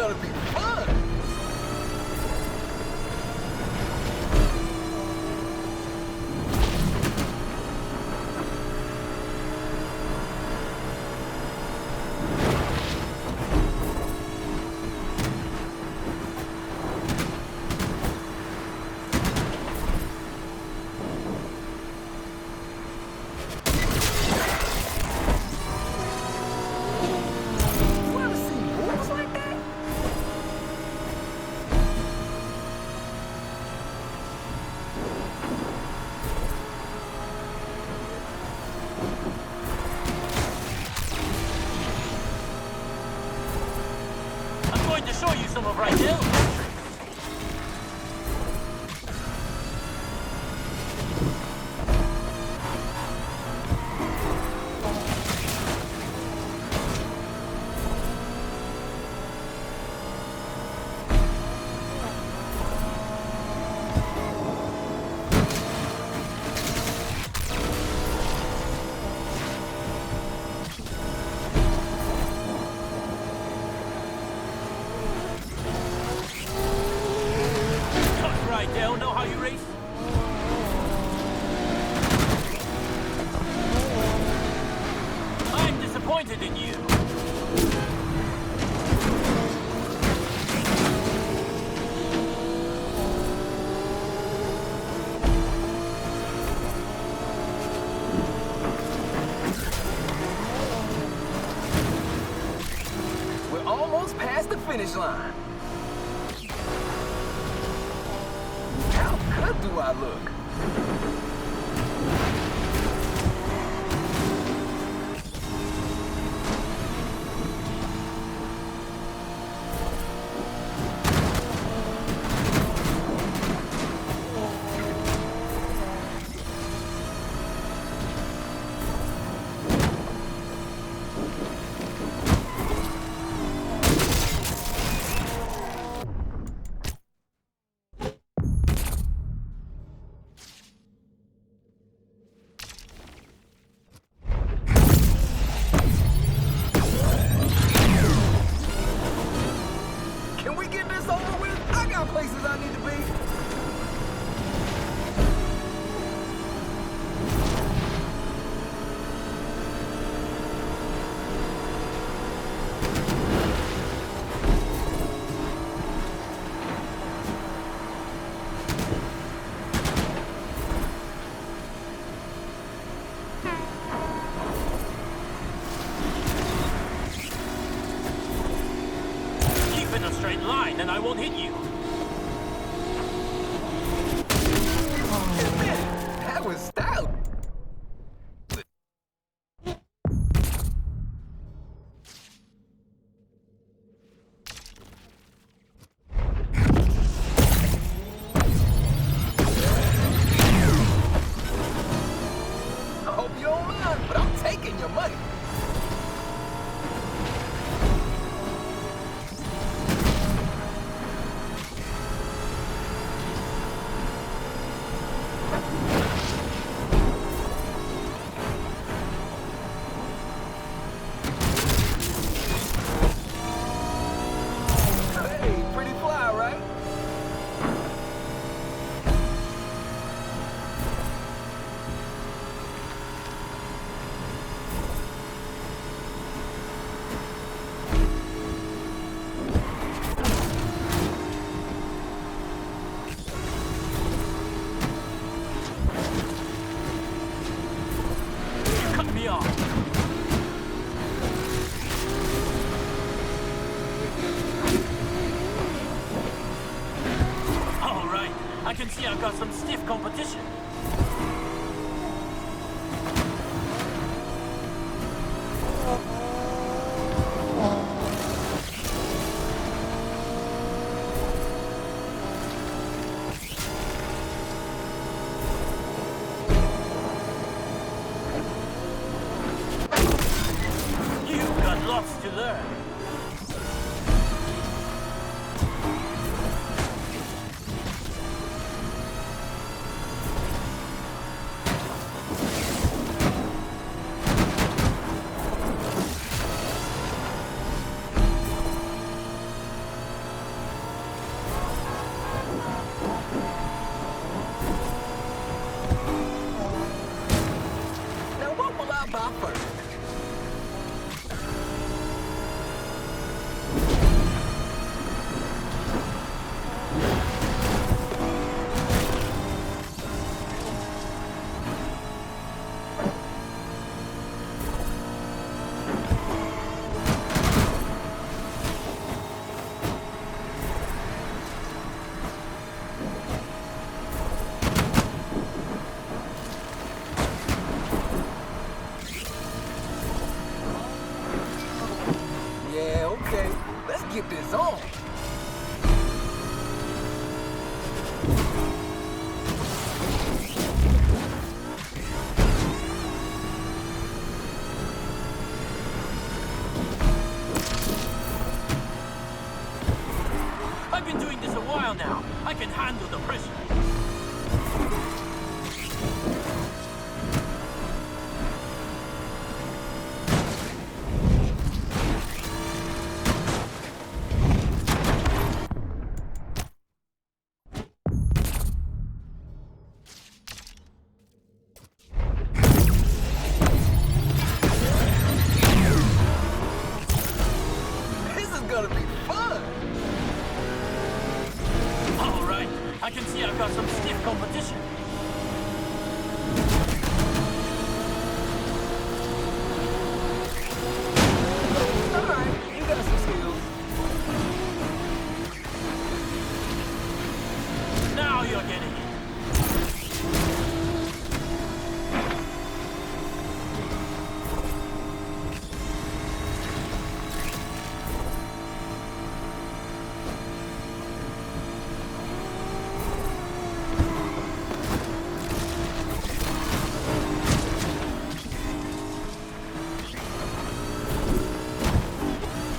gonna be fun! To show you some of Rydell's tricks. Know how you race? I'm disappointed in you. We're almost past the finish line. How good do I look? Places I need to be. Keep in a straight line and I won't hit you. That was stout. I hope you don't mind, but I'm taking your money. I can see I've got some stiff competition. You've got lots to learn. get this on. I've been doing this a while now. I can handle the pressure. This is gonna be fun. All right. I can see I've got some stiff competition. All right, you got some skills. Now you're getting it.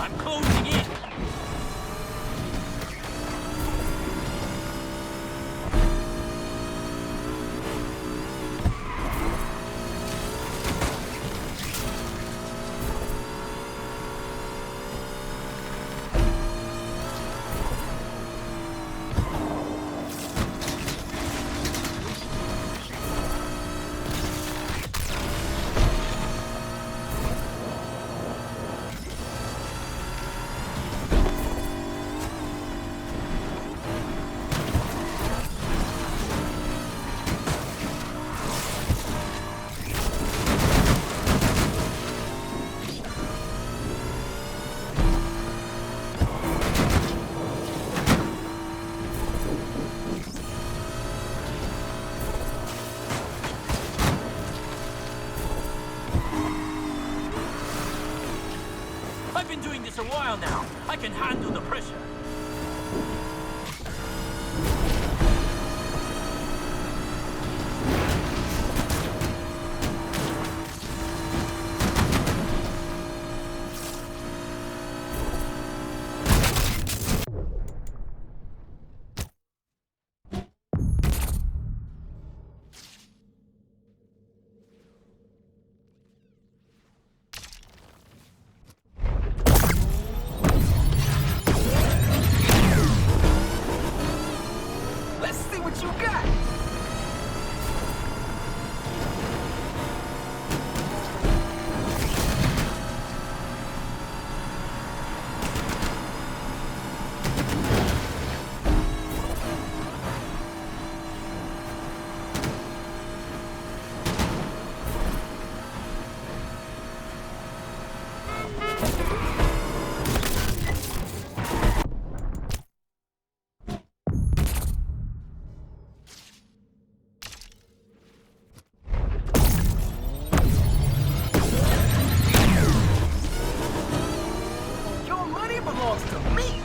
I'm closing in. I've been doing this a while now. I can handle the pressure. Let's see what you got. Your money belongs to me.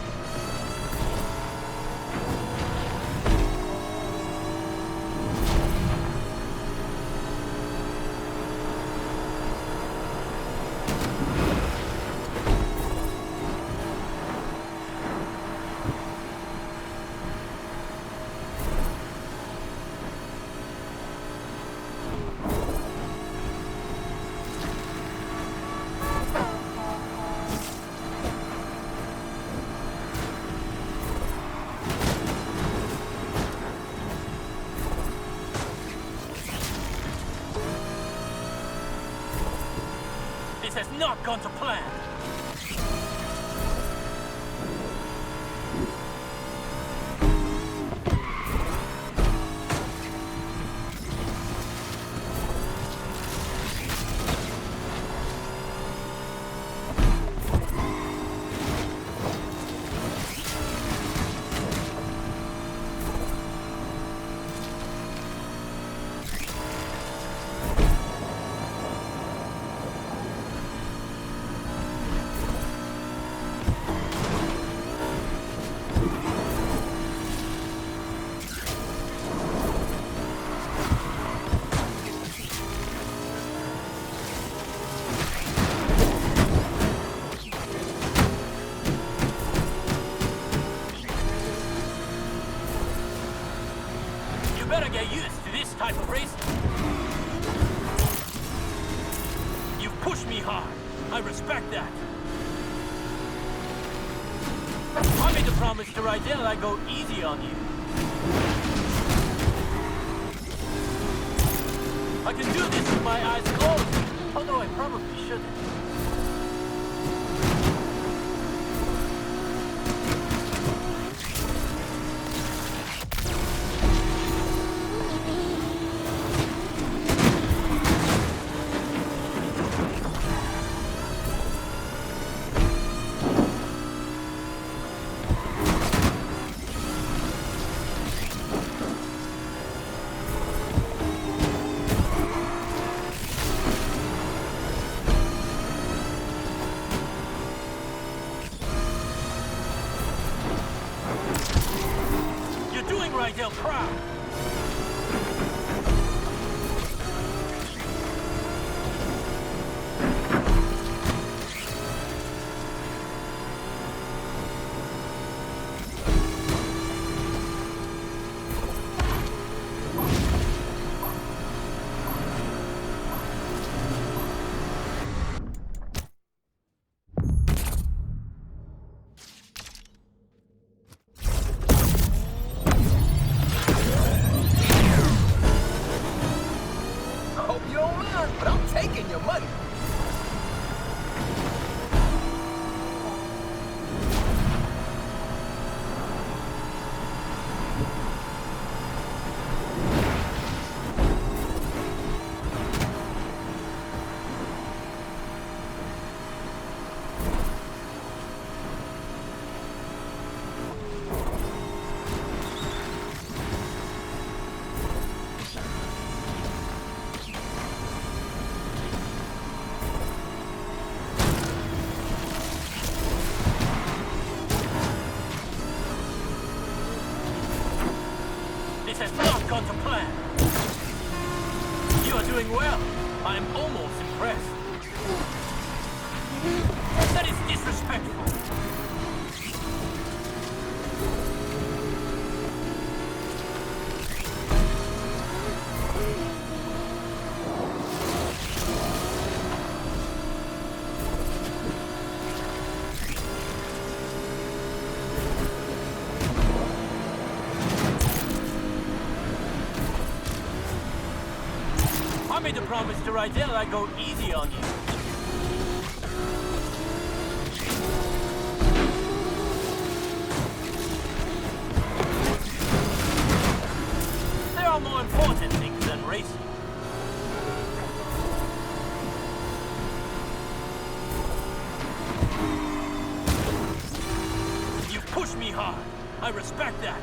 This has not gone to plan. promise to ride till I go easy on you. I can do this with my eyes closed, although I probably shouldn't. Rydell proud. But I'm taking your money. This has not gone to plan. You are doing well. I am almost impressed. That is disrespectful. I made a promise to Rydell I go easy on you. There are more important things than racing. You push me hard. I respect that.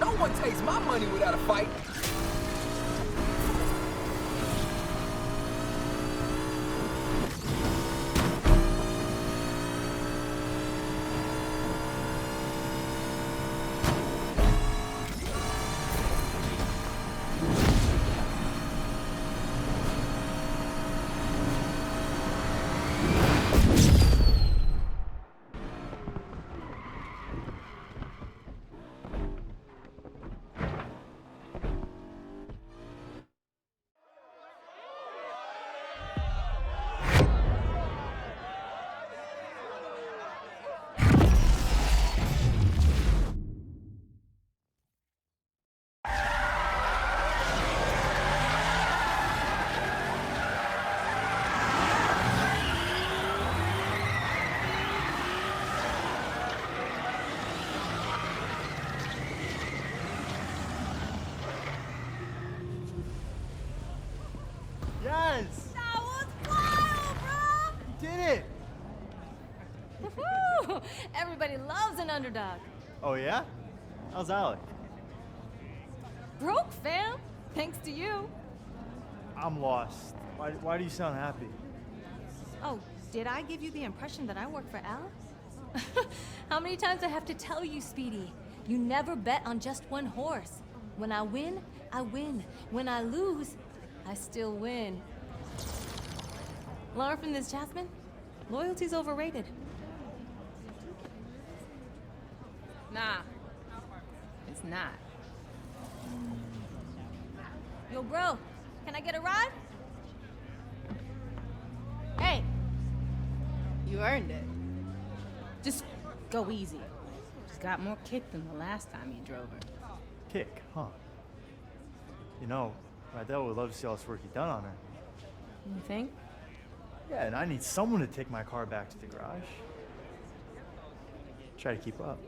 No one takes my money without a fight. Yes! That was fun! it! Woo! Everybody loves an underdog. Oh, yeah? How's Alec? Broke, fam. Thanks to you. I'm lost. Why do you sound happy? Oh, did I give you the impression that I work for Alex? How many times I have to tell you, Speedy? You never bet on just one horse. When I win, I win. When I lose, I still win. Learn from this, Jasmine. Loyalty's overrated. Nah, it's not. Yo, bro, can I get a ride? Hey, you earned it. Just go easy. She's got more kick than the last time you drove her. Kick, huh? You know, Rydell would love to see all this work you've done on her. You think? Yeah, and I need someone to take my car back to the garage. Try to keep up.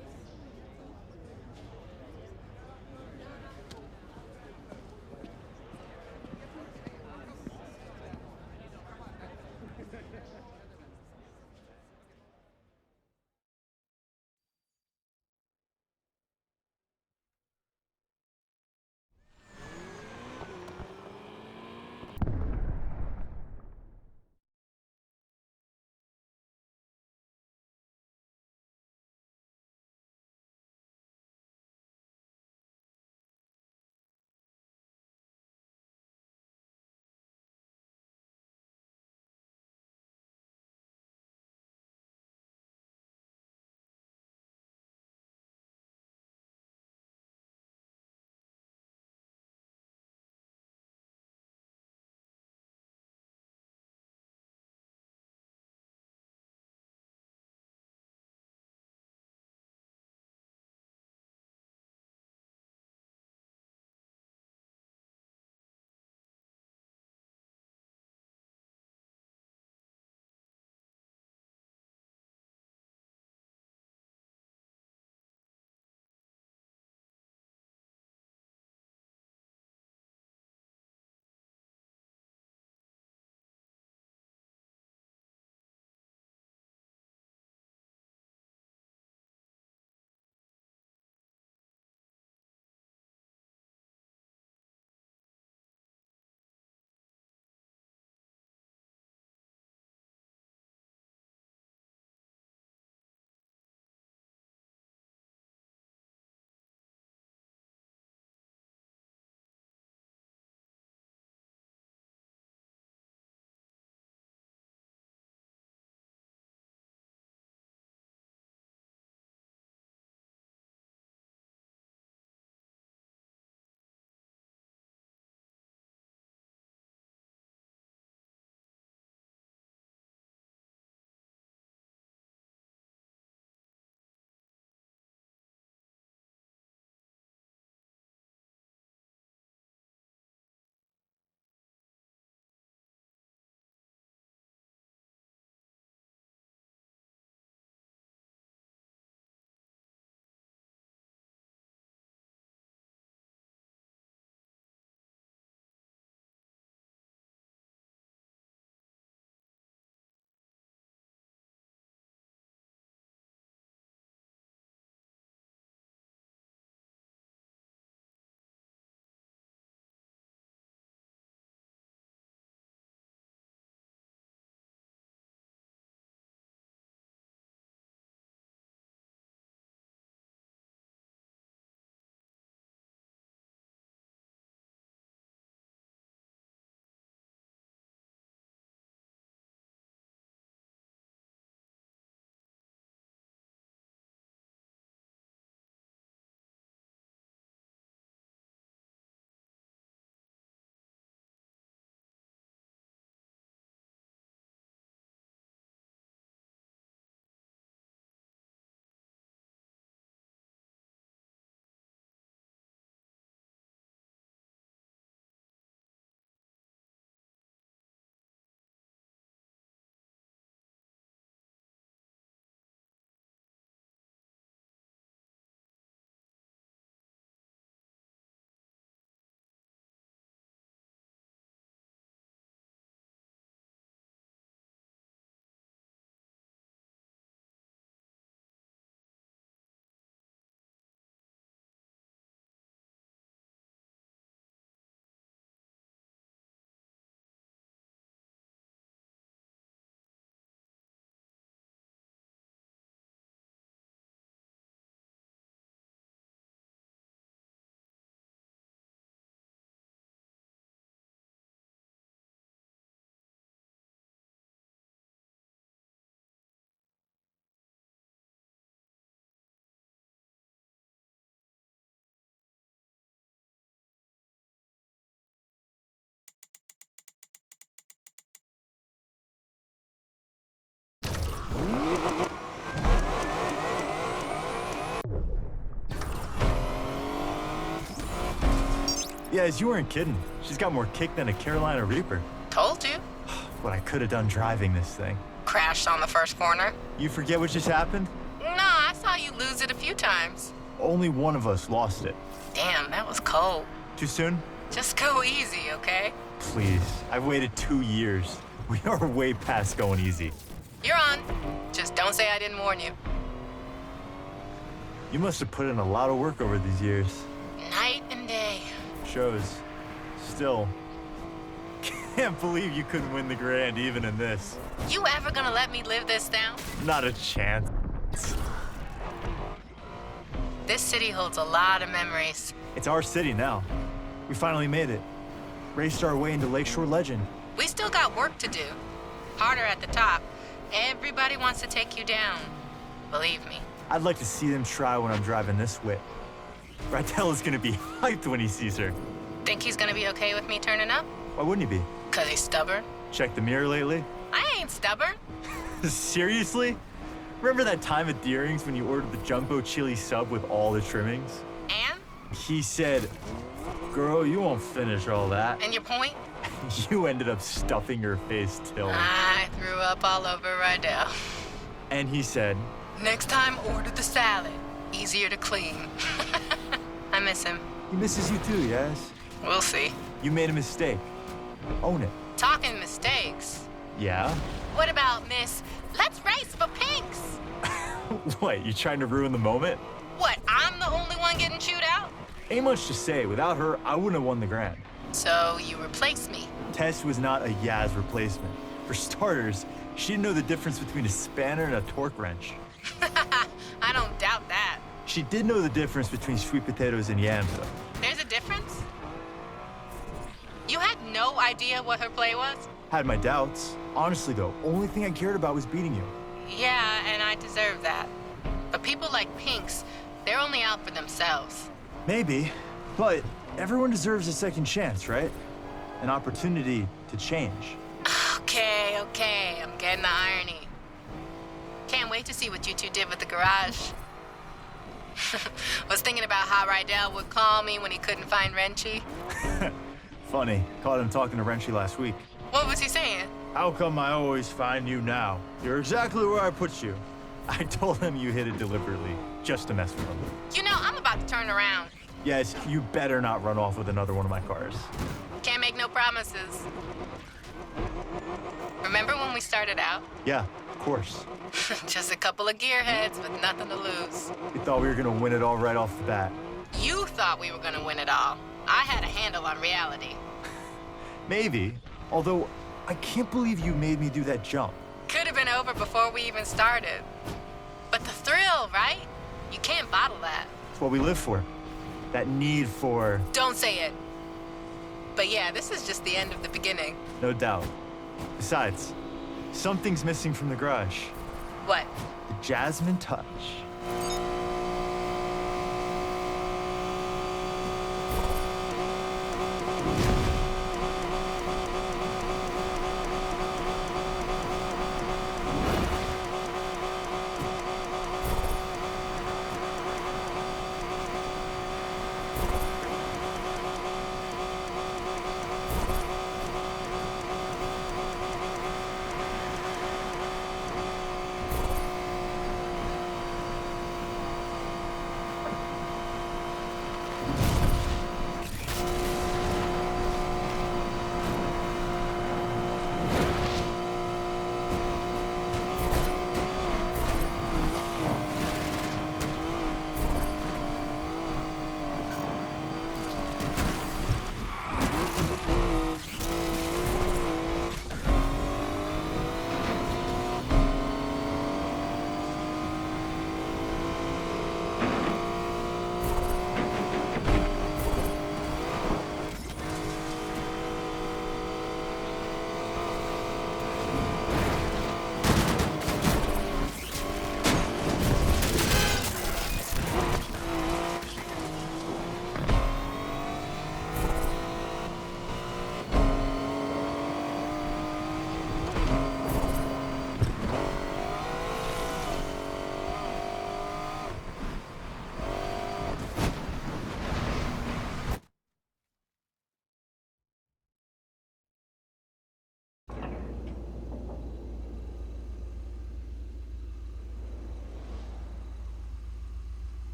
Yes, you weren't kidding. She's got more kick than a Carolina Reaper. Told you. What I could have done driving this thing. Crashed on the first corner. You forget what just happened? No, I saw you lose it a few times. Only one of us lost it. Damn, that was cold. Too soon? Just go easy, okay? Please. I've waited 2 years. We are way past going easy. You're on. Just don't say I didn't warn you. You must have put in a lot of work over these years. Night and day. Shows. Still. Can't believe you couldn't win the grand even in this. You ever gonna let me live this down? Not a chance. This city holds a lot of memories. It's our city now. We finally made it. Raced our way into Lakeshore legend. We still got work to do. Harder at the top. Everybody wants to take you down. Believe me. I'd like to see them try when I'm driving this whip. Rydell is gonna be hyped when he sees her. Think he's gonna be okay with me turning up? Why wouldn't he be? 'Cause he's stubborn? Checked the mirror lately? I ain't stubborn. Seriously? Remember that time at Deering's when you ordered the jumbo chili sub with all the trimmings? And? He said, "Girl, you won't finish all that." And your point? You ended up stuffing your face till. I threw up all over Rydell. And he said, Next time, order the salad. Easier to clean. I miss him. he misses you too, yes? We'll see. You made a mistake. Own it. Talking mistakes. Yeah? What about Miss Let's Race for Pinks? What, you trying to ruin the moment? What, I'm the only one getting chewed out? Ain't much to say. Without her, I wouldn't have won the grand. So you replace me. Tess was not a Yaz replacement. For starters, she didn't know the difference between a spanner and a torque wrench. I don't doubt that. She did know the difference between sweet potatoes and yams, though. There's a difference? You had no idea what her play was? Had my doubts. Honestly, though, only thing I cared about was beating you. Yeah, and I deserve that. But people like Pinks, they're only out for themselves. Maybe, but everyone deserves a second chance, right? An opportunity to change. Okay, I'm getting the irony. Can't wait to see what you two did with the garage. Was thinking about how Rydell would call me when he couldn't find Wrenchy. Funny, caught him talking to Wrenchy last week. What was he saying? How come I always find you now? You're exactly where I put you. I told him you hit it deliberately, just to mess with him. You know, I'm about to turn around. Yes, you better not run off with another one of my cars. Can't make no promises. Remember when we started out? Yeah, of course. Just a couple of gearheads with nothing to lose. We thought we were gonna win it all right off the bat. You thought we were gonna win it all. I had a handle on reality. Maybe, although I can't believe you made me do that jump. Could have been over before we even started. But the thrill, right? You can't bottle that. It's what we live for. That need for, Don't say it. But yeah, this is just the end of the beginning. no doubt. Besides, something's missing from the garage. What? The Jasmine touch.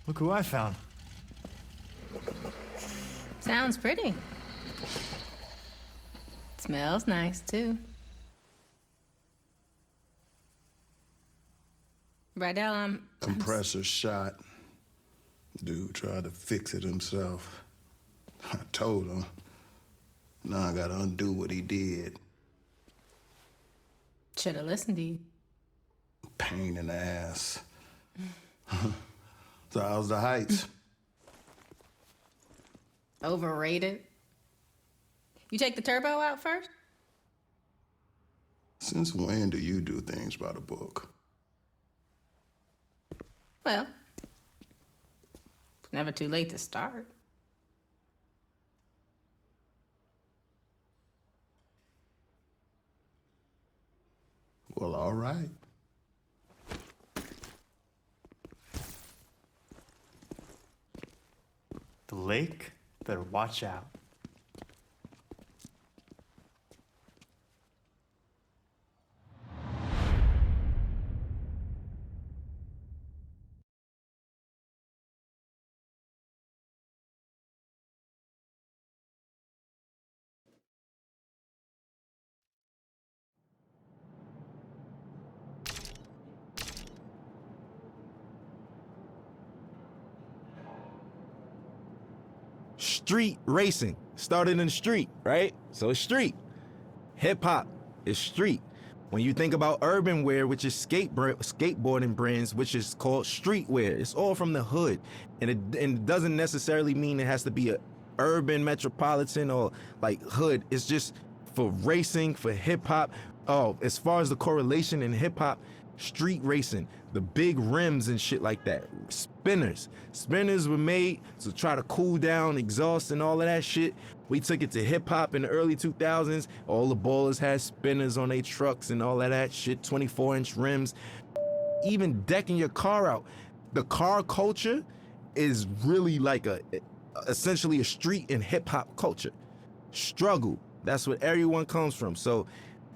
Look who I found. Sounds pretty. Smells nice, too. Rydell, Compressor shot. Dude tried to fix it himself. I told him. Now I gotta undo what he did. Should've listened to you. Pain in the ass. So how's the Heights? Overrated. You take the turbo out first? Since when do you do things by the book? Well, it's never too late to start. Well, all right. The lake? Better watch out. Street racing started in the street, right? So it's street. Hip hop is street. When you think about urban wear, which is skateboarding brands, which is called streetwear, it's all from the hood. And it doesn't necessarily mean it has to be a urban metropolitan or like hood. It's just for racing, for hip hop. Oh, as far as the correlation in hip hop, street racing, the big rims and shit like that. Spinners were made to try to cool down exhaust and all of that shit. We took it to hip hop in the early 2000s. All the ballers had spinners on their trucks and all of that shit, 24-inch rims. Even decking your car out. The car culture is really like essentially a street and hip hop culture. Struggle, that's what everyone comes from. So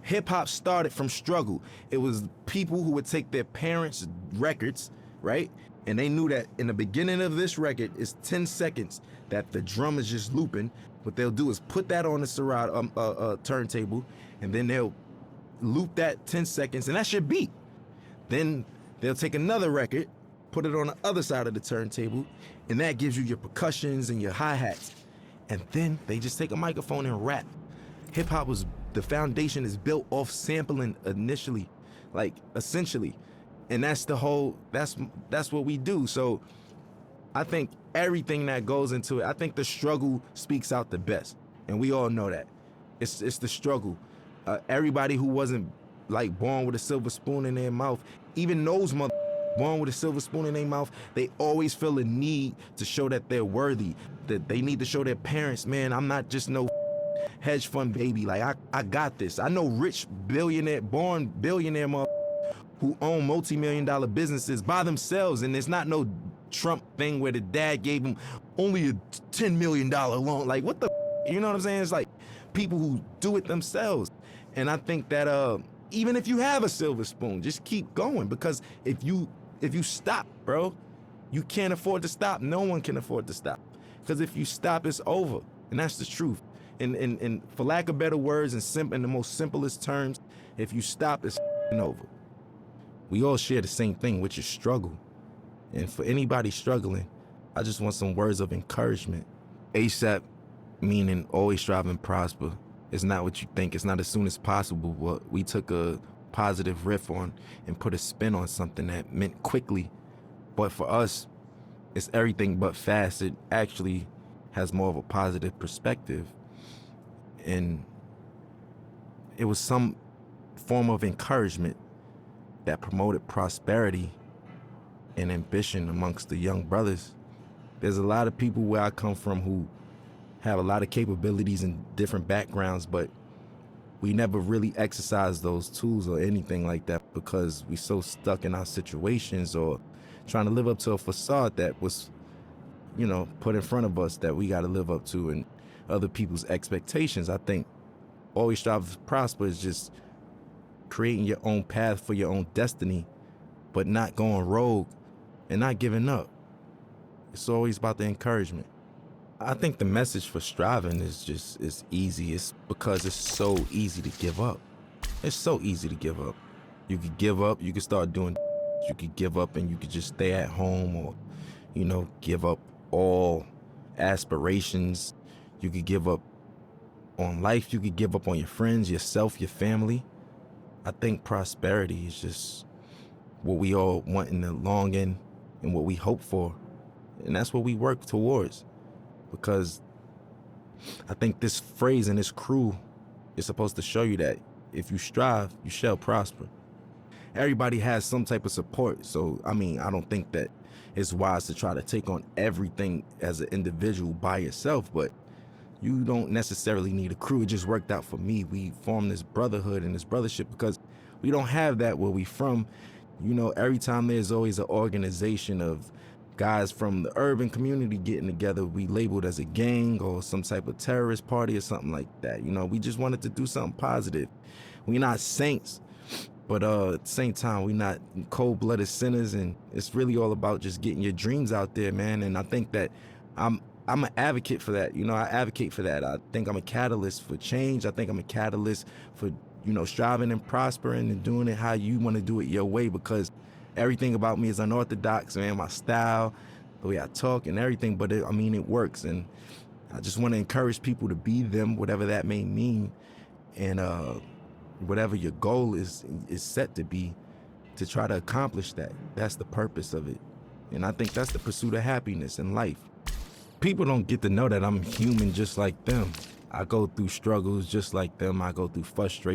hip hop started from struggle. It was people who would take their parents' records, right? And they knew that in the beginning of this record, it's 10 seconds that the drum is just looping. What they'll do is put that on the Serato turntable, and then they'll loop that 10 seconds, and that's your beat. Then they'll take another record, put it on the other side of the turntable, and that gives you your percussions and your hi-hats. And then they just take a microphone and rap. Hip hop was, the foundation is built off sampling initially, like essentially. And that's the whole, that's what we do. So I think everything that goes into it, I think the struggle speaks out the best. And we all know that. It's the struggle. Everybody who wasn't like born with a silver spoon in their mouth, even those born with a silver spoon in their mouth, they always feel a need to show that they're worthy, that they need to show their parents, man, I'm not just no hedge fund baby. Like, I got this. I know rich born billionaire who own multi-million-dollar businesses by themselves, and it's not no Trump thing where the dad gave him only a $10 million loan. Like, what the, you know what I'm saying? It's like people who do it themselves. And I think that even if you have a silver spoon, just keep going, because if you stop, bro, you can't afford to stop. No one can afford to stop, because if you stop, it's over, and that's the truth. And for lack of better words, in the most simplest terms, if you stop, it's over. We all share the same thing, which is struggle. And for anybody struggling, I just want some words of encouragement. ASAP, meaning always strive and prosper. It's not what you think. It's not as soon as possible. But we took a positive riff on and put a spin on something that meant quickly. But for us, it's everything but fast. It actually has more of a positive perspective. And it was some form of encouragement that promoted prosperity and ambition amongst the young brothers. There's a lot of people where I come from who have a lot of capabilities and different backgrounds, but we never really exercise those tools or anything like that because we so stuck in our situations or trying to live up to a facade that was, put in front of us that we got to live up to and other people's expectations. I think always strive to prosper is just creating your own path for your own destiny, but not going rogue and not giving up. It's always about the encouragement. I think the message for striving is easy. It's because it's so easy to give up. It's so easy to give up. You could give up, you could start doing, you could give up and you could just stay at home, or, give up all aspirations. You could give up on life. You could give up on your friends, yourself, your family. I think prosperity is just what we all want in the long end and what we hope for. And that's what we work towards. Because I think this phrase and this crew is supposed to show you that if you strive, you shall prosper. Everybody has some type of support. So, I don't think that it's wise to try to take on everything as an individual by yourself, but you don't necessarily need a crew. It just worked out for me. We formed this brotherhood and this brothership because we don't have that where we from. Every time there's always an organization of guys from the urban community getting together, we labeled as a gang or some type of terrorist party or something like that. We just wanted to do something positive. We're not saints, but at the same time, we're not cold-blooded sinners, and it's really all about just getting your dreams out there, man. And I think that I'm an advocate for that. I advocate for that. I think I'm a catalyst for change. I think I'm a catalyst for, striving and prospering and doing it how you want to do it your way, because everything about me is unorthodox, man. My style, the way I talk and everything, but it works. And I just want to encourage people to be them, whatever that may mean. And whatever your goal is set to be, to try to accomplish that. That's the purpose of it. And I think that's the pursuit of happiness in life. People don't get to know that I'm human just like them. I go through struggles just like them. I go through frustration.